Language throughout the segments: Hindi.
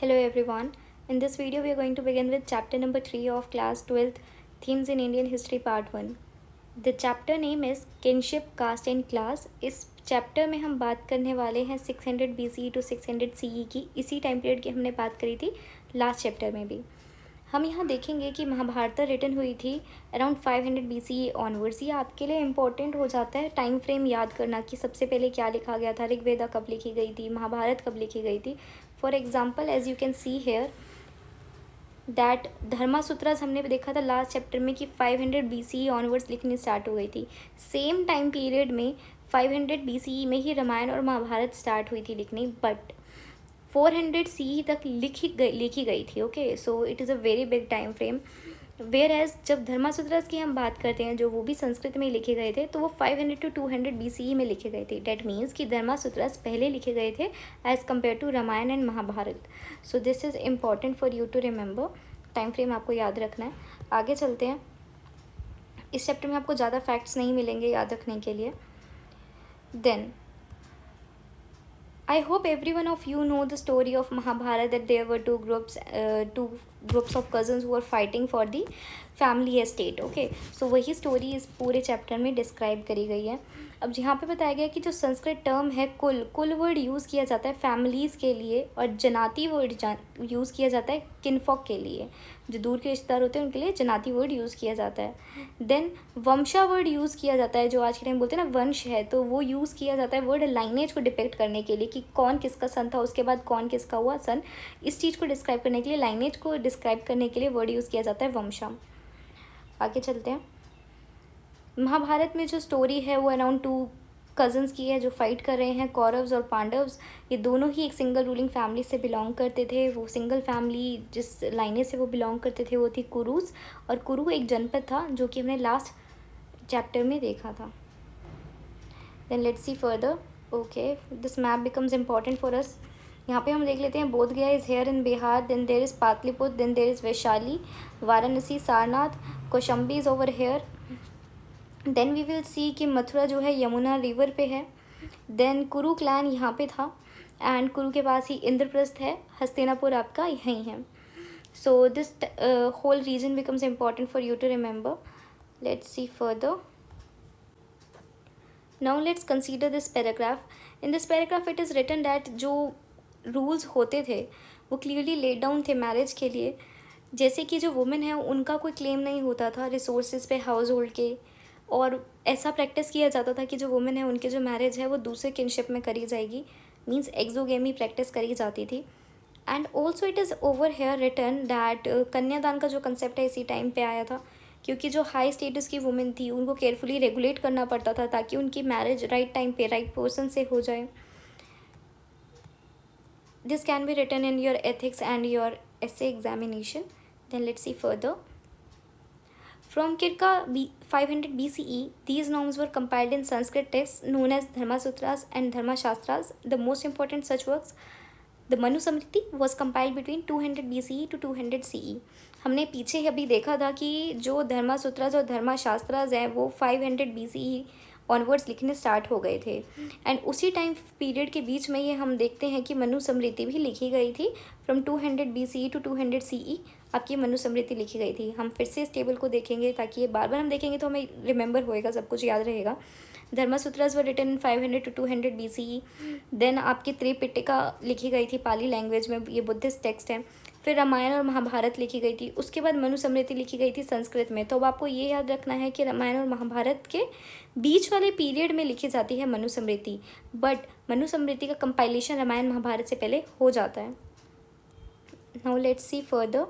Hello everyone. In this video we are going to begin with chapter number 3 of class 12th Themes in Indian History part 1. The chapter name is Kinship, Caste and Class. इस चैप्टर में हम बात करने वाले हैं 600 BCE टू 600 CE की. इसी टाइम पीरियड की हमने बात करी थी लास्ट चैप्टर में भी. हम यहाँ देखेंगे कि महाभारत रिटन हुई थी अराउंड 500 BCE ऑनवर्ड्स. ये आपके लिए इम्पोर्टेंट हो जाता है टाइम फ्रेम याद करना कि सबसे पहले क्या लिखा गया था, ऋग्वेदा कब लिखी गई थी, महाभारत कब लिखी गई थी. For example as you can see here that Dharmasutras हमने देखा था लास्ट चैप्टर में कि 500 BCE ऑनवर्ड्स लिखनी स्टार्ट हो गई थी. सेम टाइम पीरियड में 500 BCE में ही रामायण और महाभारत स्टार्ट हुई थी लिखनी, बट 400 CE तक लिखी गई थी. Okay, so it is a very big time frame. Whereas जब धर्मासूत्रास की हम बात करते हैं जो वो भी संस्कृत में लिखे गए थे, तो वो 500 टू 200 BCE में लिखे गए थे. डेट मीन्स कि धर्मासूत्रास पहले लिखे गए थे as compare to Ramayana and Mahabharata. So this is important for you to remember. Time frame आपको याद रखना है. आगे चलते हैं. इस चैप्टर में आपको ज़्यादा फैक्ट्स नहीं मिलेंगे याद रखने के लिए. Then I hope every one of you know the story of Mahabharata, that there were two groups of cousins who were fighting for the family estate. Okay, so वही स्टोरी इस पूरे चैप्टर में डिस्क्राइब करी गई है. अब यहाँ पे बताया गया कि जो संस्कृत टर्म है कुल वर्ड यूज़ किया जाता है फैमिलीज़ के लिए, और जनाती वर्ड यूज़ किया जाता है किन्फॉक के लिए. जो दूर के रिश्तेदार होते हैं उनके लिए जनाती वर्ड यूज़ किया जाता है. देन वंशा वर्ड यूज़ किया जाता है, जो आज के टाइम बोलते हैं ना वंश है, तो वो यूज़ किया जाता है वर्ड लाइनेज को डिपेक्ट करने के लिए कि कौन किसका सन था, उसके बाद कौन किसका हुआ सन. इस चीज़ को डिस्क्राइब करने के लिए, लाइनेज को डिस्क्राइब करने के लिए वर्ड यूज़ किया जाता है वंशा. आगे चलते हैं. महाभारत में जो स्टोरी है वो अराउंड 2 कज़न्स की है जो फाइट कर रहे हैं, कौरव्स और पांडव्स. ये दोनों ही एक सिंगल रूलिंग फैमिली से बिलोंग करते थे. वो सिंगल फैमिली जिस लाइने से वो बिलोंग करते थे वो थी कुरुस, और कुरु एक जनपद था जो कि हमने लास्ट चैप्टर में देखा था. Then let's see further. Okay, this map becomes important for us. यहाँ पे हम देख लेते हैं Bodh Gaya is here in Bihar, then there is Pataliputra, then there is Vaishali, Varanasi, Sarnath, Kaushambi is over here. Then we will see कि मथुरा जो है यमुना रिवर पे है. देन कुरु क्लैन यहाँ पे था, एंड कुरु के पास ही इंद्रप्रस्थ है. हस्तिनापुर आपका यहीं है. So this whole region becomes important for you to remember. Let's see further. Now let's consider this paragraph. In this paragraph it is written that जो रूल्स होते थे वो क्लियरली लेड डाउन थे मैरिज के लिए. जैसे कि जो वुमेन है उनका कोई क्लेम नहीं होता था रिसोर्सेज पे हाउस होल्ड के, और ऐसा प्रैक्टिस किया जाता था कि जो वुमेन है उनकी जो मैरिज है वो दूसरे किनशिप में करी जाएगी, मीन्स एक्सोगेमी प्रैक्टिस करी जाती थी. And also it is over hair return that कन्यादान का जो कंसेप्ट है इसी टाइम पे आया था, क्योंकि जो हाई स्टेटस की वुमेन थी उनको केयरफुली रेगुलेट करना पड़ता था ताकि उनकी मैरिज राइट टाइम पे राइट पर्सन से हो जाए. This can be written in your ethics and your essay examination. Then let's see further. From Kirka 500 BCE, these norms were compiled in Sanskrit texts known as Dharmasutras and Dharmashastras. The most important such works, the Manu Samriti, was compiled between 200 BCE to 200 CE. हमने पीछे अभी देखा था कि जो धर्मासूत्रास और धर्मशास्त्रास हैं वो 500 BCE ऑनवर्ड्स लिखने स्टार्ट हो गए थे. एंड उसी टाइम पीरियड के बीच में ये हम देखते हैं कि मनु स्मृति भी लिखी गई थी. फ्रॉम 200 BCE टू 200 CE आपकी मनु स्मृति लिखी गई थी. हम फिर से इस टेबल को देखेंगे ताकि ये बार बार हम देखेंगे तो हमें रिमेंबर होएगा, सब कुछ याद रहेगा. Dharmasutras were written in 500 to 200 BCE. Then आपकी त्रिपिटिका लिखी गई थी पाली लैंग्वेज में, ये बुद्धिस्ट टेक्स्ट है. फिर रामायण और महाभारत लिखी गई थी. उसके बाद मनु स्मृति लिखी गई थी संस्कृत में. तो अब आपको ये याद रखना है कि रामायण और महाभारत के बीच वाले पीरियड में लिखी जाती है मनु स्मृति, बट मनु स्मृति का कंपाइलेशन रामायण महाभारत से पहले हो जाता है. Now let's see further.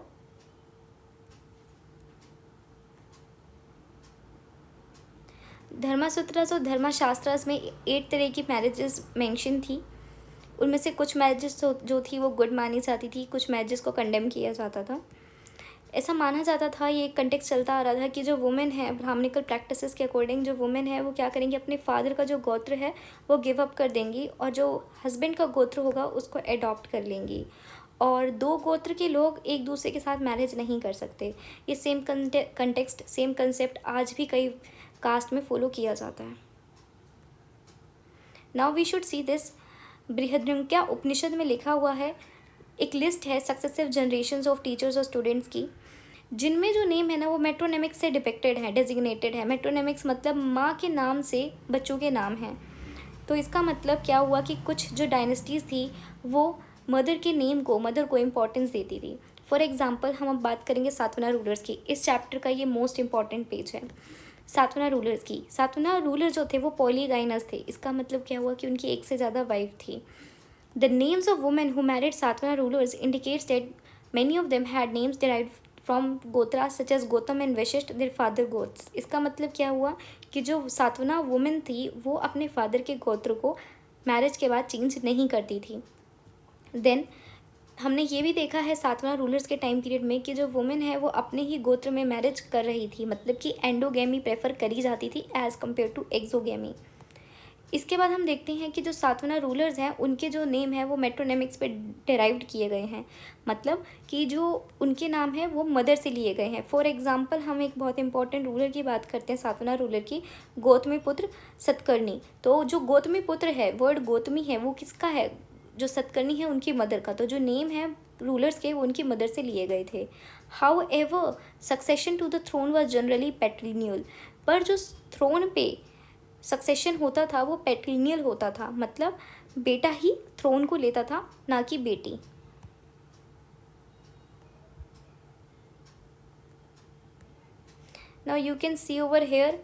Dharmasutras और धर्मशास्त्रास में 8 तरह की मैरिजेस मेंशन थी. उनमें से कुछ मैरिजेस जो थी वो गुड मानी जाती थी, कुछ मैरिजेस को कंडेम किया जाता था. ऐसा माना जाता था, ये कंटेक्स्ट चलता आ रहा था कि जो वुमेन है ब्राह्मणिकल प्रैक्टिसेस के अकॉर्डिंग जो वुमेन है वो क्या करेंगी, अपने फादर का जो गोत्र है वो गिव अप कर देंगी और जो हस्बैंड का गोत्र होगा उसको एडॉप्ट कर लेंगी. और 2 गोत्र के लोग एक दूसरे के साथ मैरिज नहीं कर सकते. ये सेम कंटेक्स्ट सेम कंसेप्ट आज भी कई कास्ट में फॉलो किया जाता है. Now we should see this. Brihadaranyaka Upanishad में लिखा हुआ है एक लिस्ट है सक्सेसिव जनरेशन्स ऑफ टीचर्स और स्टूडेंट्स की, जिनमें जो नेम है ना वो मेट्रोनिमिक्स से डिपिक्टेड है, डेजिग्नेटेड है। मेट्रोनिमिक्स मतलब माँ के नाम से बच्चों के नाम हैं। तो इसका मतलब क्या हुआ कि कुछ जो डायनेस्टीज़ थी वो मदर के नेम को, मदर को इम्पोर्टेंस देती थी। फॉर एग्जांपल हम अब बात करेंगे सातवाहन रूलर्स की। इस चैप्टर का ये मोस्ट इंपॉर्टेंट पेज है, सातवाहन रूलर्स की। सातवाहन रूलर जो थे वो पॉलीगाइनस थे। इसका मतलब क्या हुआ कि उनकी एक से ज़्यादा वाइफ थी। The names of women who married Satavahana rulers indicates that many of them had names derived from गोत्रास such as Gautam and Vashishtha, their father गोत्स। इसका मतलब क्या हुआ कि जो सातवाहन वुमेन थी वो अपने फादर के गोत्र को मैरिज के बाद चेंज नहीं करती थी। देन हमने ये भी देखा है सातवाहन रूलर्स के टाइम पीरियड में कि जो वुमेन है वो अपने ही गोत्र में मैरिज कर रही थी, मतलब कि एंडोगेमी प्रेफर करी जाती थी एज़ कम्पेयर टू एक्सोगेमी। इसके बाद हम देखते हैं कि जो सातवाहन रूलर्स हैं उनके जो नेम है वो मेट्रोनिमिक्स पे डिराइव्ड किए गए हैं, मतलब कि जो उनके नाम है वो मदर से लिए गए हैं। फॉर एग्जांपल हम एक बहुत इंपॉर्टेंट रूलर की बात करते हैं, सातवाहन रूलर की, गौतमी पुत्र सतकर्णी। तो जो गौतमी पुत्र है, वर्ड गौतमी है, वो किसका है? जो सतकर्णी है उनकी मदर का। तो जो नेम है रूलर्स के वो उनकी मदर से लिए गए थे। However succession to the throne was generally patrilineal, पर जो थ्रोन पे सक्सेशन होता था वो पैट्रिनियल होता था, मतलब बेटा ही थ्रोन को लेता था, ना कि बेटी। Now you can C over here.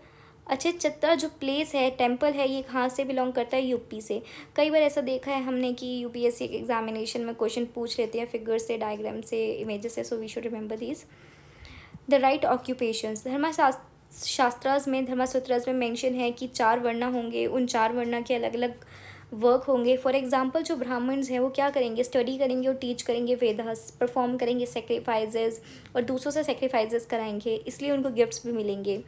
अच्छे चित्रा जो प्लेस है, टेम्पल है, ये कहाँ से बिलोंग करता है? यूपी से। कई बार ऐसा देखा है हमने कि यूपीएससी एग्जामिनेशन में क्वेश्चन पूछ लेते हैं फिगर से, डायग्राम से, इमेजेस से, so we should remember these. The right occupations, Dharmashastras में, धर्मसूत्रास में मेंशन है कि 4 वर्ण होंगे, उन 4 वर्ण के अलग अलग वर्क होंगे। फॉर एग्जांपल जो ब्राह्मण्स हैं वो क्या करेंगे? स्टडी करेंगे और टीच करेंगे वेदास, परफॉर्म करेंगे सेक्रीफाइजेस और दूसरों से सेक्रीफाइजेस कराएंगे, इसलिए उनको गिफ्ट्स भी मिलेंगे।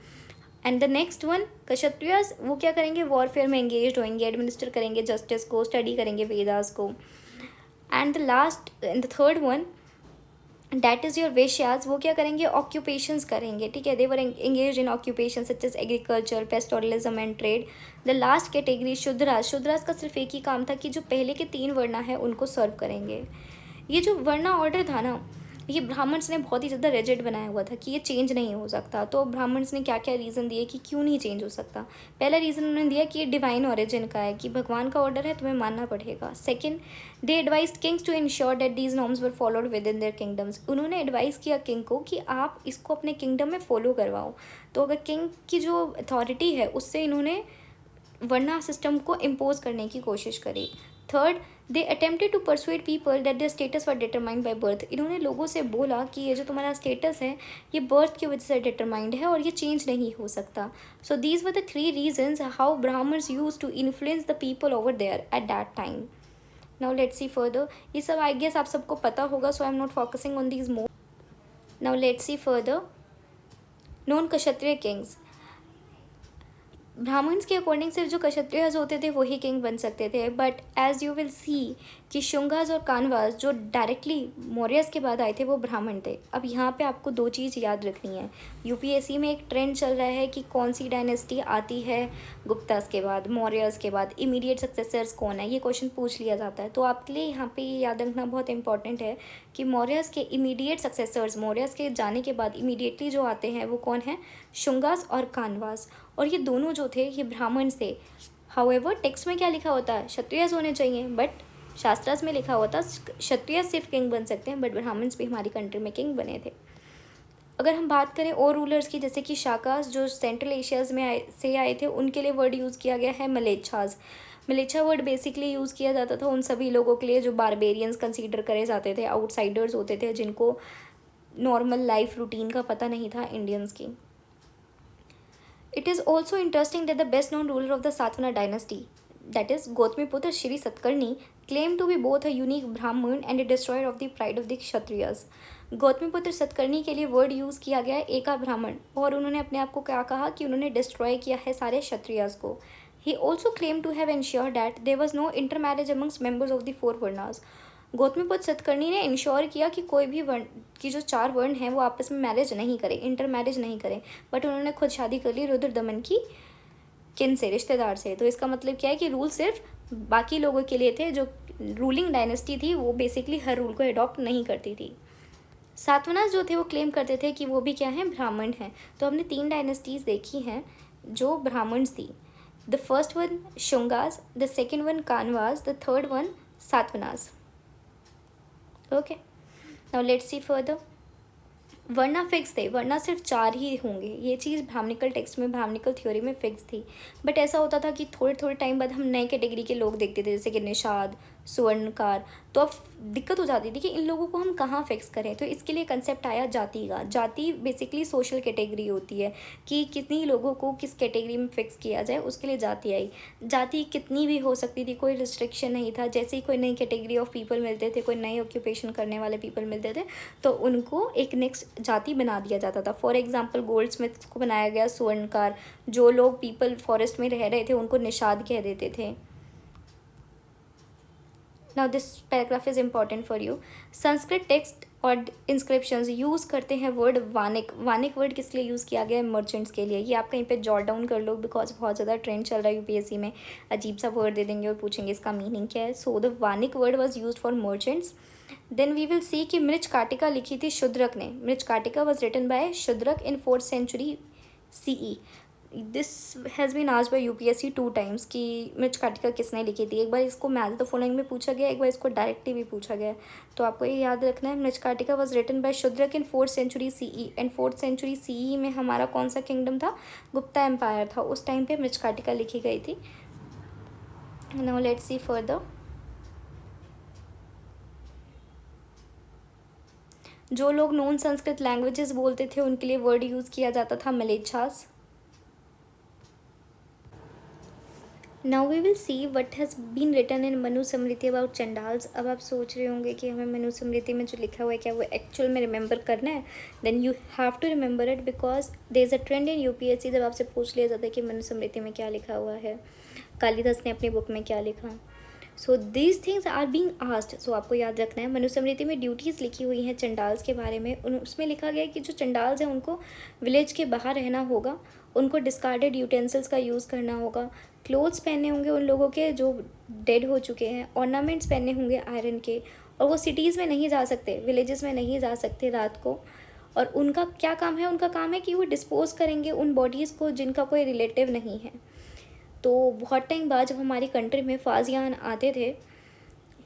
And the next one Kshatriyas, वो क्या करेंगे? वॉरफेयर में एंगेज होंगे, एडमिनिस्टर करेंगे जस्टिस को, स्टडी करेंगे वेदास को। And the last and the third one that is your Vaishyas, वो क्या करेंगे? ऑक्यूपेशंस करेंगे, ठीक है। They were engage in occupation such as agriculture, pastoralism and trade. The last category Shudras, Shudras का सिर्फ एक ही काम था कि जो पहले के 3 वर्ण है उनको सर्व करेंगे। ये जो वर्णा ऑर्डर था ना, ये ब्राह्मण्स ने बहुत ही ज़्यादा रिजिड बनाया हुआ था कि ये चेंज नहीं हो सकता। तो ब्राह्मण्स ने क्या क्या रीज़न दिए कि क्यों नहीं चेंज हो सकता? पहला रीज़न उन्होंने दिया कि ये डिवाइन ओरिजिन का है, कि भगवान का ऑर्डर है, तुम्हें मानना पड़ेगा। Second, they advised kings to ensure that these norms were followed within their kingdoms. उन्होंने एडवाइस किया किंग को कि आप इसको अपने किंगडम में फॉलो करवाओ। तो अगर किंग की जो अथॉरिटी है उससे इन्होंने वर्णा सिस्टम को इम्पोज करने की कोशिश करी। Third, they attempted to persuade people that their status were determined by birth. इन्होंने लोगों से बोला कि ये जो तुम्हारा स्टेटस है ये बर्थ की वजह से डिटरमाइंड है और ये चेंज नहीं हो सकता। So these were the 3 reasons how Brahmins use to influence the people over their at that time. Now let's see further. ये सब आई गेस आप सबको पता होगा, so I am not focusing on these more. Now let's see further. Non Kshatriya kings, Brahmins के अकॉर्डिंग सिर्फ जो क्षत्रियज होते थे वही किंग बन सकते थे, but as you will see कि शुंगास और कानवास जो डायरेक्टली मौर्यस के बाद आए थे वो ब्राह्मण थे। अब यहाँ पे आपको 2 चीज़ याद रखनी है। यूपीएससी में एक ट्रेंड चल रहा है कि कौन सी डायनेस्टी आती है गुप्तास के बाद, मौर्यस के बाद, इमीडिएट सक्सेसर्स कौन है, ये क्वेश्चन पूछ लिया जाता है। तो आपके लिए यहाँ पे ये याद रखना बहुत इंपॉर्टेंट है कि मौर्यस के इमीडिएट सक्सेसर्स, मौर्यस के जाने के बाद इमीडिएटली जो आते हैं वो कौन है? शुंगास और कानवास। और ये दोनों जो थे ये ब्राह्मण्स थे। हाउएवर टेक्स्ट में क्या लिखा होता है? क्षत्रियस होने चाहिए, बट शास्त्रास में लिखा होता क्षत्रिय सिर्फ किंग बन सकते हैं, बट ब्राह्मण्स भी हमारी कंट्री में किंग बने थे। अगर हम बात करें और रूलर्स की, जैसे कि शाकास जो सेंट्रल एशियाज़ में आए थे, उनके लिए वर्ड यूज़ किया गया है मलेच्छास। मलेच्छा वर्ड बेसिकली यूज़ किया जाता था उन सभी लोगों के लिए जो बारबेरियंस कंसीडर करे जाते थे, आउटसाइडर्स होते थे, जिनको नॉर्मल लाइफ रूटीन का पता नहीं था इंडियंस की। It is also interesting that the best known ruler of the Satvana dynasty, that is Gautamiputra Shri Satkarni, claimed to be both a unique Brahmin and a destroyer of the pride of the Kshatriyas. Gautamiputra Satakarni के लिए वर्ड यूज़ किया गया है एका ब्राह्मण, और उन्होंने अपने आप को क्या कहा कि उन्होंने डिस्ट्रॉय किया है सारे क्षत्रियास को। He also claimed to have ensured that there was no intermarriage amongst members of the 4 varnas. Gautamiputra Satakarni ने इंश्योर किया कि कोई भी वर्ण की जो 4 वर्ण हैं वो आपस में मैरिज नहीं करें, इंटर मैरिज नहीं करें, बट उन्होंने खुद शादी कर ली रुद्र दमन की किन से, रिश्तेदार से। तो इसका मतलब क्या है कि रूल सिर्फ बाकी लोगों के लिए थे, जो रूलिंग डायनेस्टी थी वो बेसिकली हर रूल को अडॉप्ट नहीं करती थी। सातवाहनास जो थे वो क्लेम करते थे कि वो भी क्या हैं, ब्राह्मण हैं। तो हमने 3 डायनेस्टीज देखी हैं जो ब्राह्मण थी। The first one Shungas, the second one Kanvas, the third one Satavahanas. Okay, now let's see further. वरना फिक्स थे, वरना सिर्फ 4 ही होंगे, ये चीज़ ब्राह्मणिकल टेक्स्ट में, ब्राह्मणिकल थ्योरी में फिक्स थी। बट ऐसा होता था कि थोड़े थोड़े टाइम बाद हम नए कैटेगरी के लोग देखते थे, जैसे कि निषाद, स्वर्णकार। तो अब दिक्कत हो जाती थी कि इन लोगों को हम कहाँ फिक्स करें। तो इसके लिए कंसेप्ट आया जाति का। जाति बेसिकली सोशल कैटेगरी होती है कि कितनी लोगों को किस कैटेगरी में फिक्स किया जाए, उसके लिए जाति आई। जाति कितनी भी हो सकती थी, कोई रिस्ट्रिक्शन नहीं था। जैसे ही कोई नई कैटेगरी ऑफ पीपल मिलते थे, कोई नए ऑक्यूपेशन करने वाले पीपल मिलते थे, तो उनको एक नेक्स्ट जाति बना दिया जाता था। फॉर एग्जाम्पल गोल्ड स्मिथ को बनाया गया स्वर्णकार। जो लोग पीपल फॉरेस्ट में रह रहे थे उनको निषाद कह देते थे। Now this paragraph is important for you. Sanskrit text और इंस्क्रिप्शंस यूज़ करते हैं वर्ड वानिक। वानिक वर्ड किस लिए यूज़ किया गया है, मर्चेंट्स के लिए। ये आप कहीं पे जॉट डाउन कर लो, बिकॉज बहुत ज़्यादा ट्रेंड चल रहा है यूपीएससी में। अजीब सा वर्ड दे देंगे और पूछेंगे इसका मीनिंग क्या है। So the vanik word was use for merchants. Then we will see कि मृच काटिका लिखी थी शूद्रक ने। Mrichchhakatika was written by Shudraka in 4th century CE। This has been asked by UPSC 2 times कि मृच काटिका किसने लिखी थी। एक बार इसको मैच द फॉलोइंग में पूछा गया, एक बार इसको डायरेक्टली भी पूछा गया। तो आपको ये याद रखना है, Mrichchhakatika was written by Shudraka in 4th century CE। And 4th century CE में हमारा कौन सा किंगडम था, गुप्ता एम्पायर था। उस टाइम पे मृच काटिका लिखी गई थी। Now let's see further. जो लोग नॉन संस्कृत लैंग्वेजेस बोलते थे उनके लिए वर्ड यूज़ किया जाता था Mlecchas. Now we will see what has been written in Manusmriti about Chandals. अब आप सोच रहे होंगे कि हमें मनुस्मृति में जो लिखा हुआ है क्या वो एक्चुअल में रिमेंबर करना है। Then you have to remember it, because there is a trend in UPSC जब आपसे पूछ लिया जाता है कि मनुस्मृति में क्या लिखा हुआ है, कालिदास ने अपनी बुक में क्या लिखा। So these things are being asked. So आपको याद रखना है, मनुस्मृति में ड्यूटीज़ लिखी हुई हैं चंडाल्स के बारे में। उसमें लिखा गया है कि जो चंडाल्स हैं उनको विलेज के बाहर रहना होगा, उनको डिस्कार्डेड यूटेंसिल्स का यूज़ करना होगा, क्लोथ्स पहने होंगे उन लोगों के जो डेड हो चुके हैं, ऑर्नामेंट्स पहने होंगे आयरन के, और वो सिटीज़ में नहीं जा सकते, विलेजेस में नहीं जा सकते रात को। और उनका क्या काम है, उनका काम है कि वो डिस्पोज करेंगे उन बॉडीज़ को जिनका कोई रिलेटिव नहीं है। तो बहुत टाइम बाद जब हमारी कंट्री में फाजियान आते थे,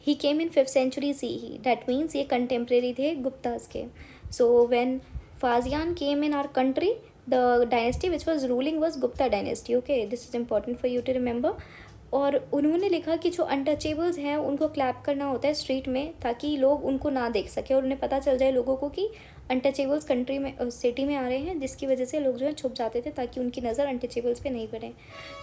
he came in 5th century CE। That means ये कंटेम्प्रेरी थे गुप्तास के। So when Faxian came in our country, the dynasty which was ruling was Gupta dynasty. Okay, this is important for you to remember. और उन्होंने लिखा कि जो अनटचेबल्स हैं उनको क्लैप करना होता है स्ट्रीट में, ताकि लोग उनको ना देख सके और उन्हें पता चल जाए लोगों को कि अनटचेबल्स कंट्री में, सिटी में आ रहे हैं, जिसकी वजह से लोग जो है छुप जाते थे ताकि उनकी नज़र अनटचेबल्स पे नहीं पड़े।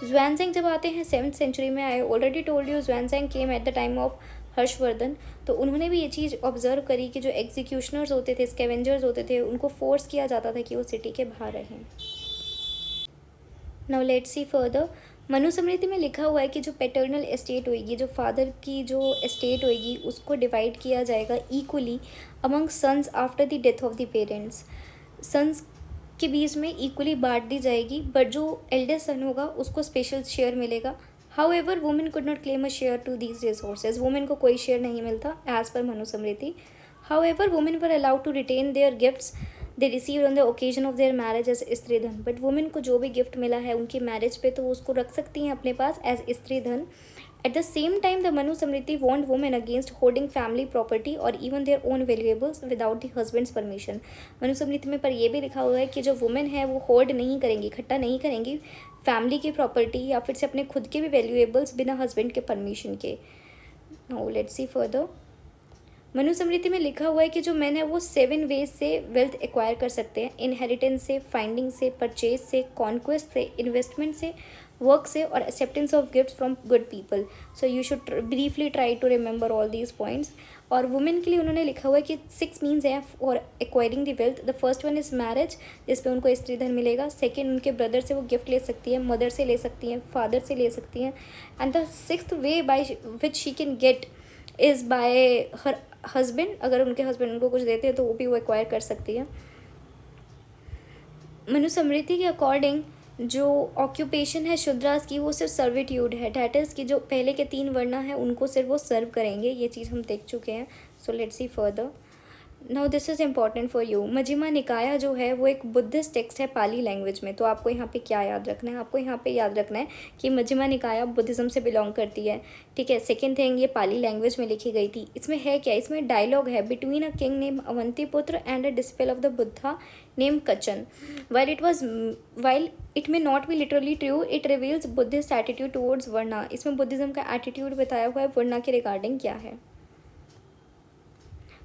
ज़ुआनज़ैंग जब आते हैं 7th century में, I already told you Xuanzang came at the time of Harshavardhana. तो उन्होंने भी ये चीज़ ऑब्जर्व करी कि जो एग्जीक्यूशनर्स होते थे, स्कैवेंजर्स होते थे, उनको फोर्स किया जाता था कि वो सिटी के बाहर रहें। Now let's see further. Manusmriti में लिखा हुआ है कि जो पैटर्नल एस्टेट होगी, जो फादर की जो एस्टेट होगी, उसको डिवाइड किया जाएगा equally among sons after the death of the parents. Sons के बीच में इक्वली बांट दी जाएगी, बट जो एल्डेस्ट सन होगा उसको स्पेशल शेयर मिलेगा। However women could not claim a share to these resources. Women को कोई शेयर नहीं मिलता as per Manusmriti. However women were allowed to retain their gifts they receive on the occasion of their marriage as stridhan. But women को जो भी गिफ्ट मिला है उनकी मैरिज पे, तो वो उसको रख सकती हैं अपने पास as stridhan. At the same time the Manusmriti want women against holding family property और even their own valuables without the husband's permission. Manusmriti में पर यह भी लिखा हुआ है कि जो वुमेन है वो होल्ड नहीं करेंगी, इकट्ठा नहीं करेंगी फैमिली की प्रॉपर्टी या फिर से अपने खुद के भी वैल्यूएबल्स बिना हस्बैंड के परमिशन के। Now let's see further. Manusmriti में लिखा हुआ है कि जो मैन है वो 7 वेज से वेल्थ एक्वायर कर सकते हैं, इनहेरिटेंस से, फाइंडिंग से, परचेज से, कॉन्क्वेस्ट से, इन्वेस्टमेंट से, वर्क से, और acceptance of gift from good people. So you should briefly try to remember all these points. और वुमेन के लिए उन्होंने लिखा हुआ है कि 6 मीन्स हैं for acquiring the wealth. The first one is marriage, जिसपे उनको स्त्री धन मिलेगा। सेकेंड, उनके ब्रदर से वो गिफ्ट ले सकती हैं, मदर से ले सकती हैं, फादर से ले सकती हैं। And the 6th way by which she can get is by her husband. अगर उनके हस्बैंड उनको कुछ देते हैं तो वो भी वो एक्वायर कर सकती है। मनुस्मृति के अकॉर्डिंग जो ऑक्यूपेशन है शूद्रास की वो सिर्फ सर्विट्यूड है, डैट इज़ कि जो पहले के 3 वर्ण हैं उनको सिर्फ वो सर्व करेंगे, ये चीज़ हम देख चुके हैं. So let's see further. Now this is important for you. Majjhima Nikaya जो है वो एक बुद्धिस्ट टेक्स्ट है पाली लैंग्वेज में. तो आपको यहाँ पे क्या याद रखना है, आपको यहाँ पे याद रखना है कि मजिमा निकाया बुद्धिज़्म से बिलोंग करती है. ठीक है. सेकेंड थिंग, ये पाली लैंग्वेज में लिखी गई थी. इसमें है क्या, इसमें डायलॉग है between a king name Avantiputra and a disciple of the Buddha name Kachchana. While it may not be literally true, it reveals Buddhist attitude towards varna. इसमें बुद्धिज़्म का एटीट्यूड बताया हुआ है वर्णा के रिगार्डिंग क्या है.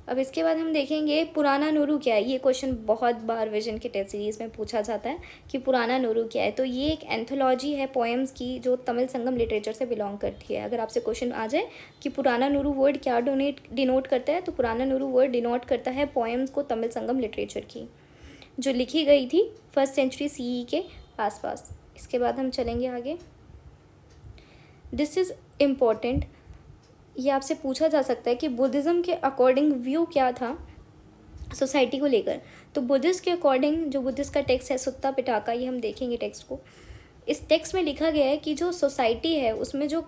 अब इसके बाद हम देखेंगे पुराना नूरू क्या है. ये क्वेश्चन बहुत बार विजन के टेस्ट सीरीज़ में पूछा जाता है कि पुराना नूरू क्या है. तो ये एक एंथोलॉजी है पोएम्स की जो तमिल संगम लिटरेचर से बिलोंग करती है. अगर आपसे क्वेश्चन आ जाए कि पुराना नूरू वर्ड क्या डिनोट करता है, तो पुराना नूरू वर्ड डिनोट करता है पोएम्स को तमिल संगम लिटरेचर की, जो लिखी गई थी 1st सेंचुरी CE के आसपास. इसके बाद हम चलेंगे आगे. This is important. ये आपसे पूछा जा सकता है कि बुद्धिज़्म के अकॉर्डिंग व्यू क्या था सोसाइटी को लेकर. तो बुद्धिस्ट के अकॉर्डिंग जो बुद्धिस्ट का टेक्स्ट है सुत्ता पिटाका, ये हम देखेंगे टेक्स्ट को. इस टेक्स्ट में लिखा गया है कि जो सोसाइटी है उसमें जो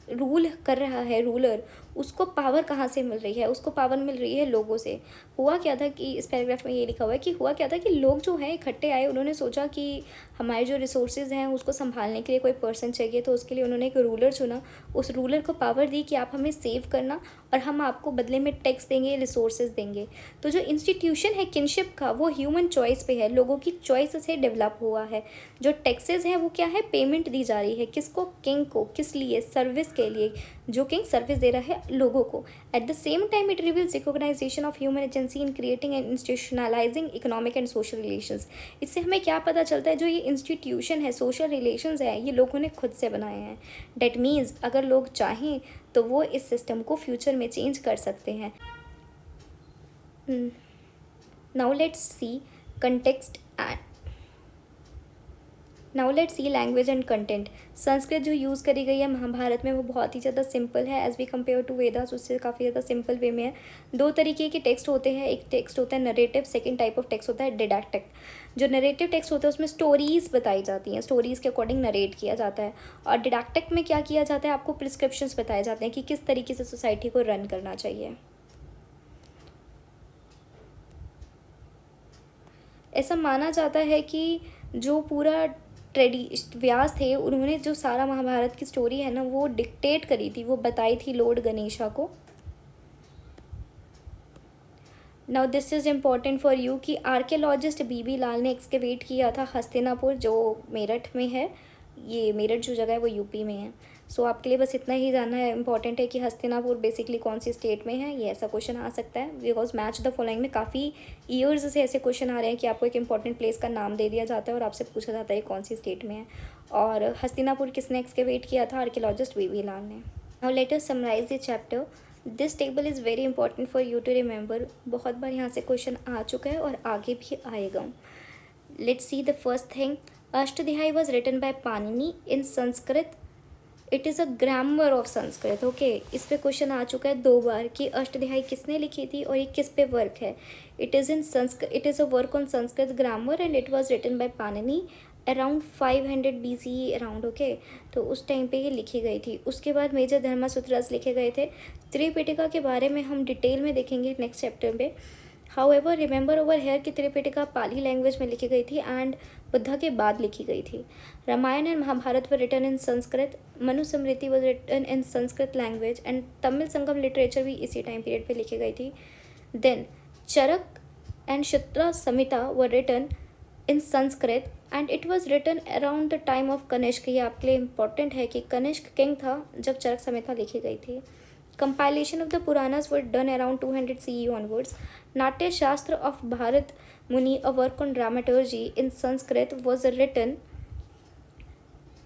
रूल कर रहा है रूलर, उसको पावर कहाँ से मिल रही है, उसको पावर मिल रही है लोगों से. हुआ क्या था कि इस पैराग्राफ में ये लिखा हुआ है कि हुआ क्या था कि लोग जो हैं इकट्ठे आए, उन्होंने सोचा कि हमारे जो रिसोर्सेज हैं उसको संभालने के लिए कोई पर्सन चाहिए. तो उसके लिए उन्होंने एक रूलर चुना. उस रूलर को पावर दी कि आप हमें सेव करना और हम आपको बदले में टैक्स देंगे, रिसोर्सेज देंगे. तो जो इंस्टीट्यूशन है किनशिप का वो ह्यूमन चॉइस पे है, लोगों की चॉइस से डेवलप हुआ है. जो टैक्सेस हैं वो क्या है, पेमेंट दी जा रही है. किसको, किंग को. किस लिए, सर्विस के लिए, जो किंग सर्विस दे रहा है लोगों को. At the same time it reveals recognition of human agency in creating and institutionalising economic and social relations. इससे हमें क्या पता चलता है, जो ये इंस्टीट्यूशन है, सोशल रिलेशंस है, ये लोगों ने खुद से बनाए हैं. डेट मीन्स अगर लोग चाहें तो वो इस सिस्टम को फ्यूचर में चेंज कर सकते हैं. Now let's C context and now let's C language and content. Sanskrit जो यूज़ करी गई है महाभारत में वो बहुत ही ज़्यादा सिंपल है as we compare to Vedas. उससे काफ़ी ज़्यादा सिंपल वे में है. 2 तरीके के टेक्स्ट होते हैं. एक टेक्स्ट होता है narrative, second type of text होता है डिडैक्टिक. जो नरेटिव टेक्स्ट होता है उसमें स्टोरीज़ बताई जाती हैं, स्टोरीज़ के अकॉर्डिंग नरेट किया जाता है. और डिडैक्टिक में क्या किया जाता है, आपको प्रिस्क्रिप्शंस बताए जाते हैं कि किस तरीके से सोसाइटी को रन करना चाहिए. ऐसा माना जाता है कि जो पूरा व्यास थे उन्होंने जो सारा महाभारत की स्टोरी है ना वो डिक्टेट करी थी, वो बताई थी लॉर्ड गणेशा को. Now this is important for you कि आर्कियोलॉजिस्ट बीबी लाल ने एक्सकेवेट किया था हस्तिनापुर जो मेरठ में है. ये मेरठ जो जगह है वो यूपी में है. सो आपके लिए बस इतना ही जानना है इम्पॉर्टेंट है कि हस्तिनापुर बेसिकली कौन सी स्टेट में है. ये ऐसा क्वेश्चन आ सकता है बिकॉज मैच द फॉलोइंग में काफ़ी ईयर्स से ऐसे क्वेश्चन आ रहे हैं कि आपको एक इंपॉर्टेंट प्लेस का नाम दे दिया जाता है और आपसे पूछा जाता है कौन सी स्टेट में है. और हस्तिनापुर किसने एक्सकेवेट किया था, आर्कियोलॉजिस्ट बीबी लाल ने. Now let us summarise the chapter. This table is very important for you to remember. बहुत बार यहाँ से क्वेश्चन आ चुका है और आगे भी आएगा. Let's see the first thing. Ashtadhyayi was written by Panini in Sanskrit. It is a grammar of Sanskrit. Okay, इस पे क्वेश्चन आ चुका है 2 बार कि अष्टध्यायी किसने लिखी थी और ये किस पे वर्क है. It is a work on Sanskrit grammar and it was written by Panini around 500 BCE around. Okay, तो उस टाइम पे ये लिखी गई थी. उसके बाद मेजर धर्मसूत्रस लिखे गए थे. त्रिपिटका के बारे में हम डिटेल में देखेंगे नेक्स्ट चैप्टर में. हाउएवर रिमेंबर ओवर हेयर कि त्रिपिटका पाली लैंग्वेज में लिखी गई थी एंड बुद्धा के बाद लिखी गई थी. Ramayana and Mahabharata were written in Sanskrit. Manusmriti was written in Sanskrit language and Tamil Sangam literature भी इसी टाइम पीरियड पे लिखी गई थी. Then Charaka and Chitra Samhita were written in Sanskrit and it was written around the time of Kanishka. ये आपके लिए इंपॉर्टेंट है कि कनिष्क किंग था जब चरक संहिता लिखी गई थी. Compilation of the Puranas were done around 200 CE onwards. Natya Shastra of Bharat Muni, a work on dramaturgy in Sanskrit, was written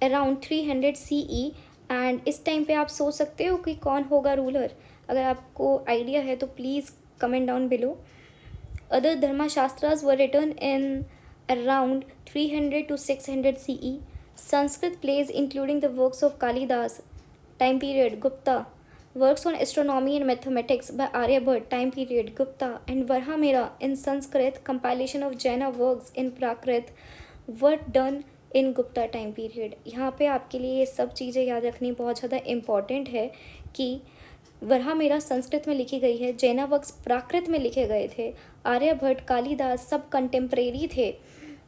around 300 CE. And इस टाइम पे आप सोच सकते हो कि कौन होगा रूलर. अगर आपको आइडिया है तो please comment down below. Other Dharmashastras were written in around 300 to 600 CE. Sanskrit plays including the works of Kalidas, time period Gupta, works on astronomy and mathematics by Aryabhat, time period Gupta, and Varhamira in Sanskrit, compilation of Jaina works in Prakrit were done in Gupta time period. यहाँ पे आपके लिए ये सब चीज़ें याद रखनी बहुत ज़्यादा इम्पॉर्टेंट है कि वरहा मेरा संस्कृत में लिखी गई है, जैना वर्क्स प्राकृत में लिखे गए थे, आर्यभट्ट, कालिदास सब कंटेम्प्रेरी थे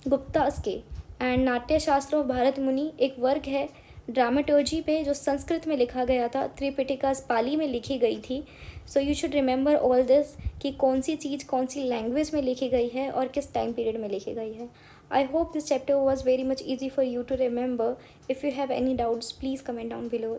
गुप्तास के। एंड नाट्य शास्त्र ऑफ भारत मुनि एक वर्ग है ड्रामेटोलॉजी पे जो संस्कृत में लिखा गया था, त्रिपिटिकास पाली में लिखी गई थी। सो you should remember all this कि कौन सी चीज़ कौन सी लैंग्वेज में लिखी गई है और किस टाइम पीरियड में लिखी गई है। I hope this chapter was very much easy for you to remember. If you have any doubts please comment down below.